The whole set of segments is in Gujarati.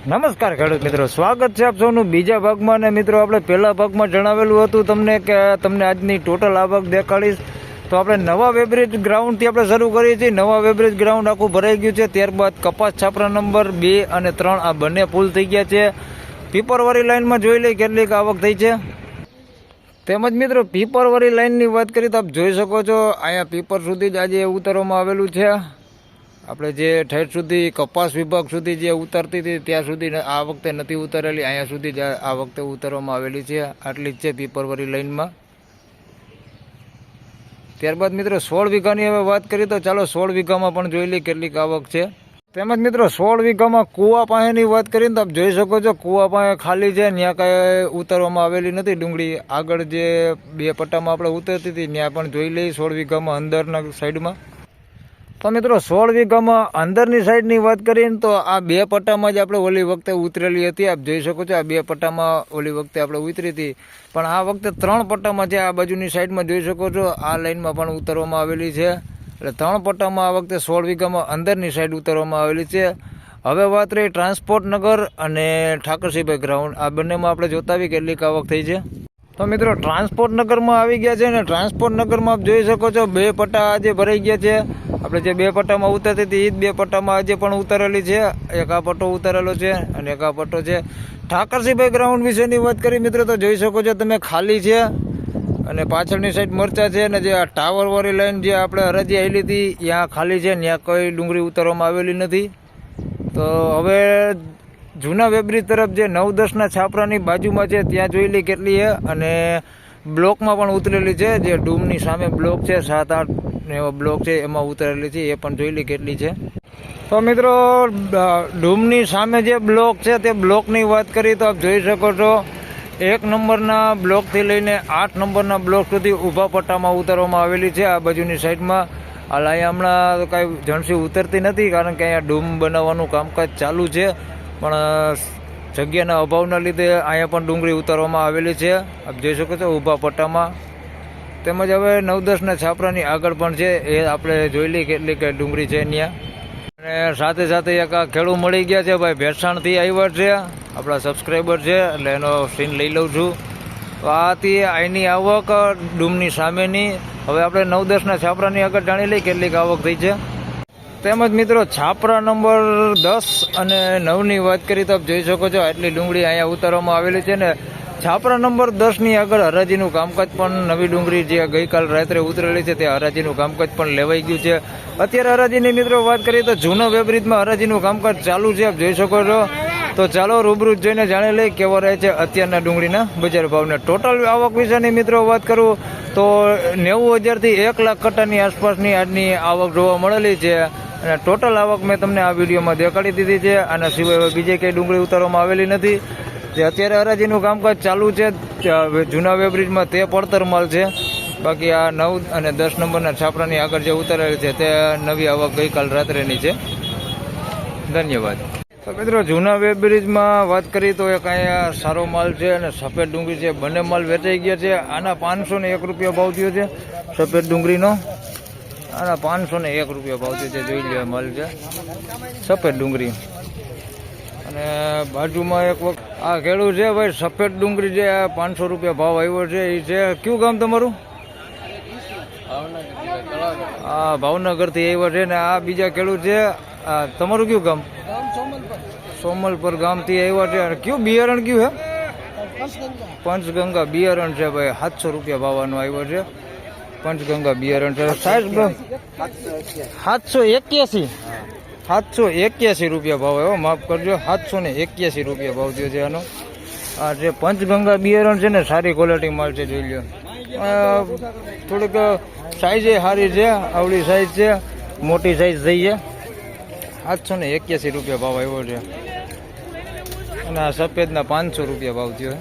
નમસ્કાર ખેડૂત મિત્રો, સ્વાગત છે આપ સૌનું બીજા ભાગમાં. અને મિત્રો આપણે પહેલા ભાગમાં જણાવેલું હતું તમને કે તમને આજની ટોટલ આવક દેખાડીશ. તો આપણે નવા વેબ્રિજ ગ્રાઉન્ડથી આપણે શરૂ કરીએ છીએ. નવા વેબ્રિજ ગ્રાઉન્ડ આખું ભરાઈ ગયું છે. ત્યારબાદ કપાસ છાપરા નંબર 2 અને 3 આ બંને ફૂલ થઈ ગયા છે. પીપરવાળી લાઇનમાં જોઈ લઈ કેટલીક આવક થઈ છે. તેમજ મિત્રો પીપરવાળી લાઇનની વાત કરીએ તો આપ જોઈ શકો છો અહીંયા પીપર સુધી જ આજે ઉતારવામાં આવેલું છે. આપણે જે ઠેઠ સુધી કપાસ વિભાગ સુધી જે ઉતરતી હતી ત્યાં સુધી આ વખતે નથી ઉતારેલી, અહીંયા સુધી જ આ વખતે ઉતારવામાં આવેલી છે. આટલી જ છે પીપરવાળી લાઇનમાં. ત્યારબાદ મિત્રો 16 વીઘાની હવે વાત કરીએ તો ચાલો 16 વીઘામાં પણ જોઈ લઈએ કેટલીક આવક છે. તેમજ મિત્રો 16 વીઘામાં કૂવા પાસેની વાત કરીએ તો આપ જોઈ શકો છો કૂવા પાસે ખાલી છે. ત્યાં કાંઈ ઉતારવામાં આવેલી નથી ડુંગળી. આગળ જે 2 પટ્ટામાં આપણે ઉતરતી હતી ત્યાં પણ જોઈ લઈએ 16 વીઘામાં અંદરના સાઈડમાં. તો મિત્રો 16 વીઘામાં અંદરની સાઈડની વાત કરીએ તો આ 2 પટ્ટામાં જ આપણે ઓલી વખતે ઉતરેલી હતી. આપ જોઈ શકો છો આ 2 પટ્ટામાં ઓલી વખતે આપણે ઉતરી હતી, પણ આ વખતે 3 પટ્ટામાં છે. આ બાજુની સાઈડમાં જોઈ શકો છો આ લાઈનમાં પણ ઉતારવામાં આવેલી છે. એટલે 3 પટ્ટામાં આ વખતે 16 વીઘામાં અંદરની સાઈડ ઉતારવામાં આવેલી છે. હવે વાત રહી ટ્રાન્સપોર્ટ નગર અને ઠાકરસિંહભાઈ ગ્રાઉન્ડ, આ બંનેમાં આપણે જોતા આવી કેટલીક આવક થઈ છે. તો મિત્રો ટ્રાન્સપોર્ટ નગરમાં આવી ગયા છે ને ટ્રાન્સપોર્ટ નગરમાં આપ જોઈ શકો છો 2 પટ્ટા આજે ભરાઈ ગયા છે. આપણે જે 2 પટ્ટામાં ઉતરતી હતી એ જ 2 પટ્ટામાં આજે પણ ઉતારેલી છે. એક આ પટ્ટો ઉતારેલો છે અને એક આ પટ્ટો છે. ઠાકરસિંહભાઈ ગ્રાઉન્ડ વિશેની વાત કરી મિત્રો તો જોઈ શકો છો તમે ખાલી છે અને પાછળની સાઈડ મરચા છે. અને જે આ ટાવરવાળી લાઈન જે આપણે હરાજી આવેલી હતી ત્યાં ખાલી છે, ત્યાં કોઈ ડુંગળી ઉતારવામાં આવેલી નથી. તો હવે જૂના વેબ્રિજ તરફ જે 9-10ના છાપરાની બાજુમાં છે ત્યાં જોઈ લઈ કેટલી છે. અને બ્લોકમાં પણ ઉતરેલી છે. જે ડૂમની સામે બ્લોક છે 7-8 એવા બ્લોક છે એમાં ઉતરેલી છે, એ પણ જોઈ લઈ કેટલી છે. તો મિત્રો ડૂમની સામે જે બ્લોક છે તે બ્લોકની વાત કરીએ તો આપ જોઈ શકો છો 1 નંબરના બ્લોકથી લઈને 8 નંબરના બ્લોક સુધી ઊભા પટ્ટામાં ઉતારવામાં આવેલી છે. આ બાજુની સાઈડમાં હાલ અહીંયા હમણાં કાંઈ જણસી ઉતરતી નથી કારણ કે અહીંયા ડૂમ બનાવવાનું કામકાજ ચાલુ છે, પણ જગ્યાના અભાવના લીધે અહીંયા પણ ડુંગળી ઉતારવામાં આવેલી છે. આપ જોઈ શકો છો ઊભા પટ્ટામાં. તેમજ હવે 9-10ના છાપરાની આગળ પણ છે, એ આપણે જોઈ લઈએ કેટલી કે ડુંગળી છે ત્યાં. અને સાથે સાથે એક આ ખેડૂત મળી ગયા છે ભાઈ, ભેરસાણથી આવ્યા છે, આપણા સબસ્ક્રાઈબર છે, એટલે એનો સીન લઈ લઉં છું. તો આ હતી અહીંની આવક ડૂમની સામેની. હવે આપણે 9-10ના છાપરાની આગળ જાણી લઈએ કેટલીક આવક થઈ છે. તેમજ મિત્રો છાપરા નંબર 10 અને 9ની વાત કરી તો આપ જોઈ શકો છો આટલી ડુંગળી અહીંયા ઉતારવામાં આવેલી છે. ને છાપરા નંબર 10ની આગળ હરાજીનું કામકાજ પણ નવી ડુંગળી જે ગઈકાલ રાત્રે ઉતરેલી છે તે હરાજીનું કામકાજ પણ લેવાઈ ગયું છે. અત્યારે હરાજીની મિત્રો વાત કરીએ તો જૂના વેબ્રિજમાં હરાજીનું કામકાજ ચાલુ છે, આપ જોઈ શકો છો. તો ચાલો રૂબરૂ જોઈને જાણી લઈએ કેવા રહે છે અત્યારના ડુંગળીના બજાર ભાવને. ટોટલ આવક વિશેની મિત્રો વાત કરું તો 90,000થી 1 લાખ કટ્ટાની આસપાસની આજની આવક જોવા મળેલી છે. અને ટોટલ આવક મેં તમને આ વિડીયોમાં દેખાડી દીધી છે. આના સિવાય બીજે કંઈ ડુંગળી ઉતારવામાં આવેલી નથી. જે અત્યારે હરાજીનું કામકાજ ચાલુ છે જૂના વેબ્રિજમાં તે પડતર માલ છે. બાકી આ 9 અને 10 નંબરના છાપરાની આગળ જે ઉતારેલી છે તે નવી આવક ગઈકાલ રાત્રેની છે. ધન્યવાદ. તો મિત્રો જૂના વેબ્રિજમાં વાત કરીએ તો એક અહીંયા સારો માલ છે અને સફેદ ડુંગળી છે, બંને માલ વેચાઈ ગયા છે. આના 501 રૂપિયા ભાવ થયો છે સફેદ ડુંગળીનો. આના 501 રૂપિયા ભાવ થયો છે. જોઈ લે માલ છે સફેદ ડુંગળી. અને બાજુમાં એક વખત આ ખેડૂત છે ભાઈ, સફેદ ડુંગળી જે 500 રૂપિયા ભાવ આવ્યો છે એ છે. કયું ગામ તમારું? હા, ભાવનગરથી આવ્યો છે. ને આ બીજા ખેડૂત છે, તમારું કયું ગામ? સોમલપર ગામથી આવ્યા છે. અને કયું બિયારણ કયું છે? પંચગંગા બિયારણ છે ભાઈ, 700 રૂપિયા ભાવનો આવ્યો છે. પંચગંગા બિયારણ છે. સાઈઝ 781 રૂપિયા ભાવ આવ્યો, માફ કરજો, 781 રૂપિયા ભાવ થયો છે આનો. આ જે પંચગંગા બિયારણ છે ને સારી ક્વોલિટી માલ છે, જોઈ લો. થોડીક સાઈઝ સારી છે, આવડી સાઈઝ છે, મોટી સાઈઝ થઈ છે. 781 રૂપિયા ભાવ આવ્યો છે. અને આ સફેદના 500 રૂપિયા ભાવ થયો.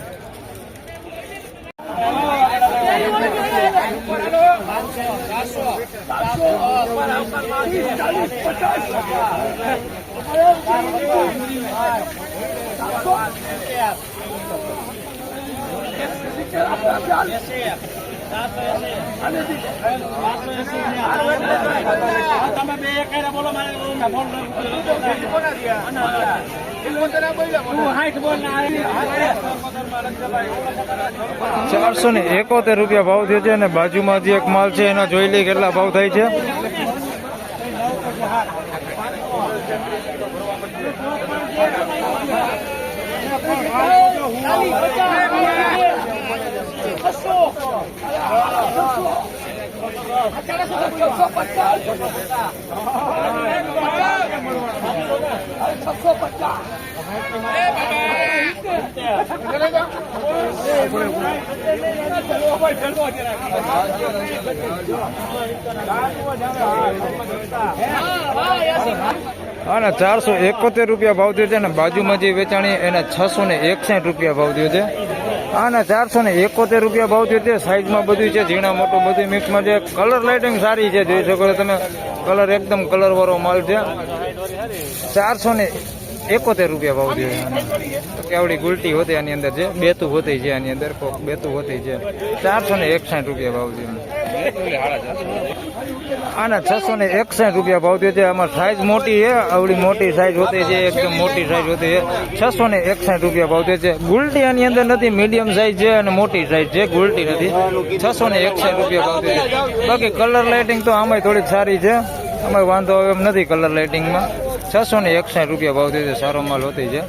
₹471 ભાવ થયો છે અને બાજુમાં જે એક માલ છે એના જોઈ લઈ કેટલા ભાવ થાય છે. અને ₹471 ભાવ થયો છે અને બાજુમાં જે વેચાણી એના ₹661 ભાવ થયો છે. આના ₹471 ભાવ થયો છે. સાઈઝમાં બધું છે, ઝીણા મોટું બધું મિક્સમાં છે. કલર લાઇટિંગ સારી છે, જોઈ શકો છો તમે. કલર એકદમ કલર વાળો માલ છે. ₹471 ભાવ થયો છે. કેવડી ગુલટી હોતી આની અંદર છે, બેતું હોતી છે આની અંદર, બેતું હોતી છે. ₹461 ભાવ થયો. આના ₹661 ભાવ થયો છે. આમાં સાઈઝ મોટી છે, આવડી મોટી સાઈઝ હોતી છે, એકદમ મોટી સાઈઝ હોતી છે. ₹661 ભાવ થયો છે. ગુલટી આની અંદર નથી, મીડિયમ સાઈઝ છે અને મોટી સાઈઝ છે, ગુલટી નથી. ₹661 ભાવ થયો છે. બાકી કલર લાઇટિંગ તો આમાંય થોડીક સારી છે, આમાં વાંધો એમ નથી કલર લાઇટિંગમાં. ₹661 ભાવ થયો છે. સારો માલ હોતી છે.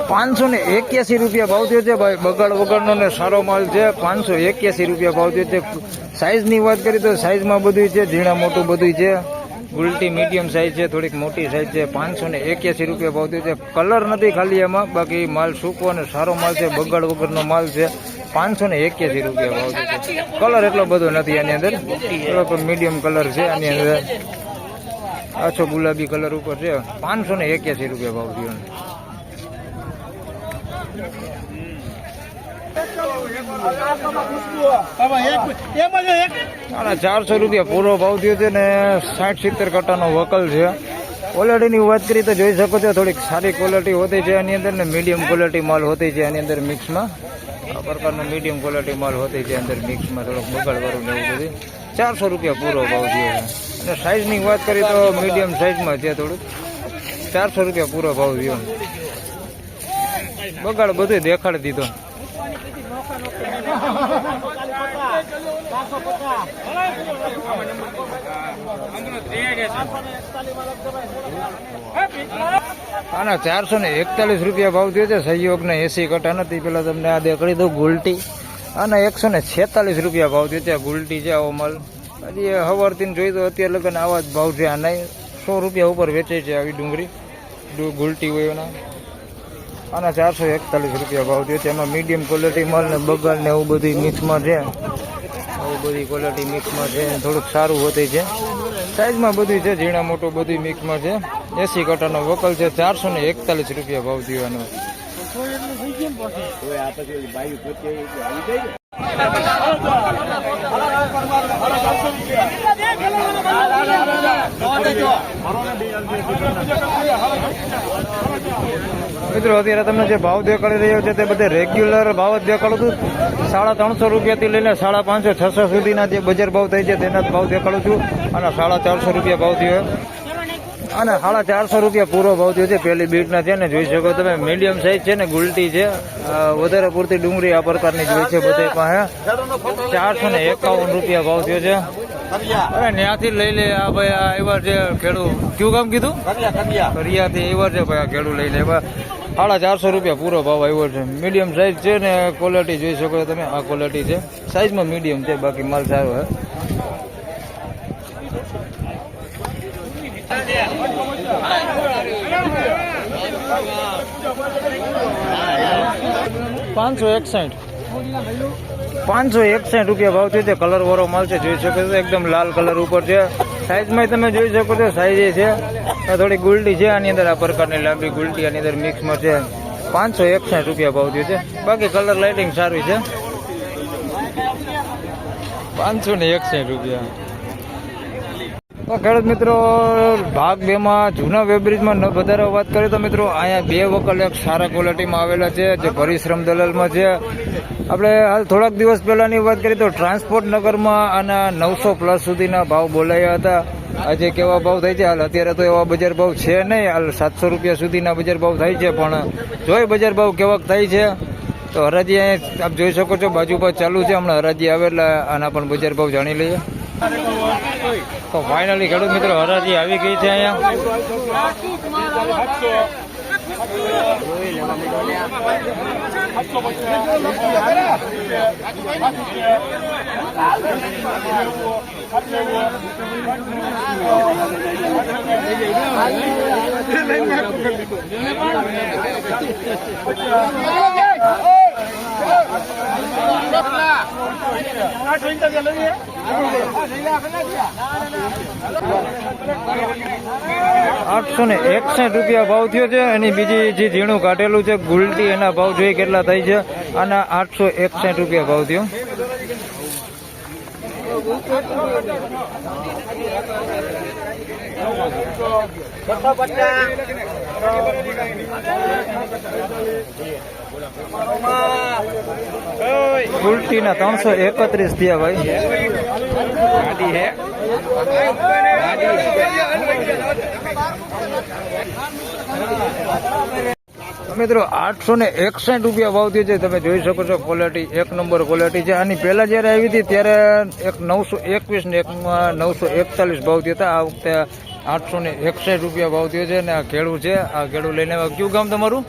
₹581 ભાવ થયો છે ભાઈ. બગાડ વગરનો ને સારો માલ છે. ₹581 ભાવ થયો છે. સાઈઝની વાત કરીએ તો સાઈઝમાં બધું છે, ઝીણા મોટું બધું છે. ગુલટી મીડિયમ સાઈઝ છે, થોડીક મોટી સાઈઝ છે. ₹581 ભાવ થયો છે. કલર નથી ખાલી એમાં, બાકી માલ સૂકો અને સારો માલ છે, બગાડ વગરનો માલ છે. ₹581 ભાવ થયો છે. કલર એટલો બધો નથી આની અંદર, થોડોક મીડિયમ કલર છે આની અંદર, આછો ગુલાબી કલર ઉપર છે. ₹581 ભાવ થયો. ₹400 પૂરો ભાવ થયો છે ને 60-70 કટ્ટાનો વકલ છે. ક્વોલિટીની વાત કરીએ તો જોઈ શકો છો, થોડીક સારી ક્વોલિટી હોતી છે આની અંદર ને મીડિયમ ક્વોલિટી માલ હોતી છે આની અંદર મિક્સમાં. આ પ્રકારનો મીડિયમ ક્વોલિટી માલ હોતી છે અંદર મિક્સમાં, થોડોક બગાડવાળું ને એવું બધું. ₹400 પૂરો ભાવ થયો છે. અને સાઈઝની વાત કરીએ તો મીડિયમ સાઈઝમાં છે થોડુંક. ₹400 પૂરો ભાવ થયો. બગાડ બધું દેખાડી દીધો. આના ₹441 ભાવ થયો છે. સહયોગને 80 કટ્ટા નથી. પેલા તમને આ દેખાડી દઉં ગુલટી. આના ₹146 ભાવ થયો છે. ગુલટી છે આવો માલ. હજી સવારથી જોઈ તો અત્યારે લગન આવા જ ભાવ છે. આના ₹100 ઉપર વેચે છે આવી ડુંગળી, ગુલટી હોય એના. આના ₹441 ભાવ થયો છે. એમાં મીડિયમ ક્વોલિટી માલ ને બગાડ ને એવું બધું મિક્સમાં છે. આવું બધી ક્વોલિટી મિક્સમાં છે, થોડુંક સારું હોતી છે. સાઈઝમાં બધું છે, ઝીણા મોટું બધું મિક્સમાં છે. 80 કટ્ટાનો વકલ છે. ₹441 ભાવ થયો એનો. મિત્રો અત્યારે તમને જે ભાવ દેખાડી રહ્યો છે તે બધે રેગ્યુલર ભાવ જ દેખાડું છું. ₹350 થી લઈને ₹550-600 સુધીના જે બજાર ભાવ થાય છે તેના જ ભાવ દેખાડું છું. અને ₹450 ભાવ થયો. અને ₹450 પૂરો ભાવ થયો છે. પહેલી બીટના છે ને, જોઈ શકો તમે. મીડિયમ સાઈઝ છે ને, ગુલટી છે. વધારે પૂરતી ડુંગળી આ પ્રકારની જ હોય છે બધે પાસે. ₹451 ભાવ થયો છે. અરે ત્યાંથી લઈ લે આ ભાઈ. આ એવા છે ખેડૂત. કયું કામ કીધું? કરિયાથી એવા છે ભાઈ. આ ખેડૂત લઈ લે. ₹450 પૂરો ભાવ આવ્યો છે. મીડિયમ સાઈઝ છે ને, ક્વોલિટી જોઈ શકો તમે. આ ક્વોલિટી છે, સાઈઝમાં મીડિયમ છે, બાકી માલ સારો છે. ₹561 ₹561 ભાવ થયો છે. કલર વાળો માલ છે, જોઈ શકો છો એકદમ લાલ કલર ઉપર છે. સાઈઝમાં તમે જોઈ શકો છો, સાઈઝ છે થોડી ગુલટી છે આની અંદર, આ પ્રકારની લાંબી ગુલટી આની અંદર મિક્સમાં છે. ₹561 ભાવ થયો છે. બાકી કલર લાઇટિંગ સારી છે. ₹561. તો ખેડૂત મિત્રો, ભાગ 2 માં જૂના વેબ્રિજમાં વધારે વાત કરીએ તો મિત્રો અહીંયા 2 વકલ એક સારા ક્વોલિટીમાં આવેલા છે, જે પરિશ્રમ દલાલમાં છે. આપણે હાલ થોડાક દિવસ પહેલાની વાત કરીએ તો ટ્રાન્સપોર્ટ નગરમાં આના 900+ સુધીના ભાવ બોલાયા હતા. આજે કેવા ભાવ થાય છે હાલ? અત્યારે તો એવા બજાર ભાવ છે નહીં, હાલ ₹700 સુધીના બજાર ભાવ થાય છે. પણ જોઈ બજાર ભાવ કેવાક થાય છે. તો હરાજી અહીંયા આપ જોઈ શકો છો, બાજુ પર ચાલુ છે. હમણાં હરાજી આવે એટલે આના પણ બજાર ભાવ જાણી લઈએ. તો ફાઇનલી ખેડૂત મિત્રો, હરાજી આવી ગઈ છે અહીંયા. ₹861 ભાવ થયો છે. એની બીજી જે ઝીણું કાઢેલું છે ગુલટી, એના ભાવ જોઈએ કેટલા થાય છે. આના ₹861 ભાવ થયો. ગુલટી ના 331 થયા ભાઈ. મિત્રો ₹861 ભાવ થયો છે. તમે જોઈ શકો છો, ક્વોલિટી 1 નંબર ક્વોલિટી છે. આની પહેલા જયારે આવી હતી ત્યારે 921 ને એકમાં 941 ભાવ થયા હતા. આ વખતે ₹861 ભાવ થયો છે. ને આ ખેડૂ છે, આ ખેડૂ લઈને આવ્યા. કયું ગામ તમારું?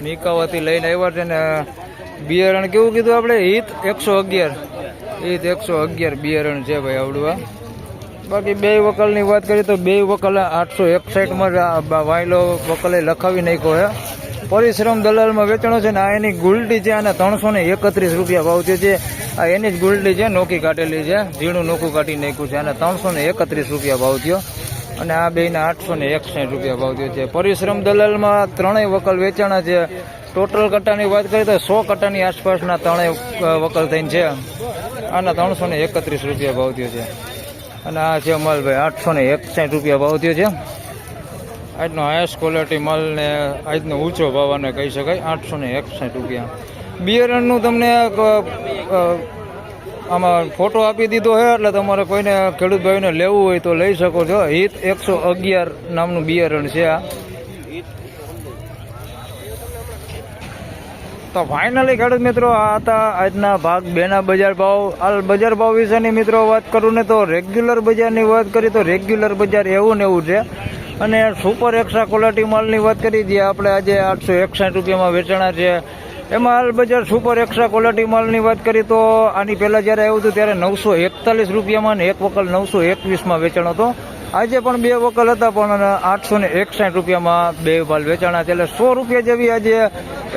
નિકાવાથી લઈને આવ્યા છે. ને બિયારણ કેવું કીધું આપણે? હિત 111 બિયારણ છે ભાઈ આવડું. બાકી 2 વકલની વાત કરીએ તો 2 વકલ 861 માં વાયલો વકલે લખાવી નાખ્યો છે. પરિશ્રમ દલાલમાં વેચાણો છે. ને આ એની ગુલટી છે, આને ₹331 ભાવ થયો છે. આ એની જ ગુલટી છે, નોકી કાઢેલી છે, ઝીણું નોકું કાઢી નાખ્યું છે. આને ₹331 ભાવ થયો. અને આ બેના ₹861 ભાવ થયો છે. પરિશ્રમ દલાલમાં 3 વકલ વેચાણા છે. ટોટલ કટ્ટાની વાત કરીએ તો 100 કટ્ટાની આસપાસના 3 વકલ થઈને છે. આના ₹331 ભાવ થયો છે. અને આ છે માલ ભાઈ ₹861 ભાવ થયો છે. આજનો હાઈએસ્ટ ક્વોલિટી માલ ને આજનો ઊંચો ભાવ આને કહી શકાય. ₹861. બિયારણનું તમને આમાં ફોટો આપી દીધો છે, એટલે તમારે કોઈને ખેડૂત ભાઈને લેવું હોય તો લઈ શકો છો. હિત 111 નામનું બિયારણ છે આ. તો ફાઇનલી ખેડૂત મિત્રો, આ હતા આજના ભાગ 2 ના બજાર ભાવ. હાલ બજાર ભાવ વિશેની મિત્રો વાત કરું ને તો રેગ્યુલર બજારની વાત કરીએ તો રેગ્યુલર બજાર એવું ને એવું છે. અને સુપર એક્સ્ટ્રા ક્વોલિટી માલની વાત કરી જે આપણે આજે ₹861 વેચાણા છે, એમાં હાલ બજાર સુપર એક્સ્ટ્રા ક્વોલિટી માલની વાત કરી તો આની પહેલાં જ્યારે આવ્યું હતું ત્યારે ₹941 ને એક વકલ 921 વેચાણો હતો. આજે પણ 2 વકલ હતા, પણ ₹861 2 માલ વેચાણા છે. એટલે ₹100 જેવી આજે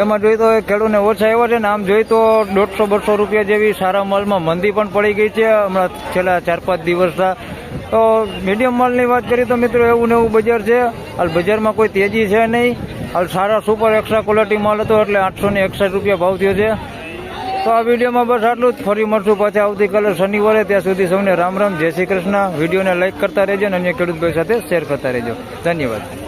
એમાં જોઈએ તો ખેડૂતને ઓછા એવા છે. ને આમ જોઈએ તો ₹150-200 જેવી સારા માલમાં મંદી પણ પડી ગઈ છે હમણાં છેલ્લા 4-5 દિવસના. તો મીડિયમ માલની વાત કરીએ તો મિત્રો એવું ને એવું બજાર છે. હાલ બજારમાં કોઈ તેજી છે નહીં. હાલ સારા સુપર એક્સ્ટ્રા ક્વોલિટી માલ હતો એટલે ₹861 ભાવ થયો છે. તો આ વિડીયોમાં બસ આટલું જ. ફરી મળશું પાછા આવતીકાલે શનિવારે. ત્યાં સુધી સૌને રામ રામ, જય શ્રી કૃષ્ણ. વિડીયોને લાઇક કરતા રહેજો અને અન્ય ખેડૂત ભાઈ સાથે શેર કરતા રહેજો. ધન્યવાદ.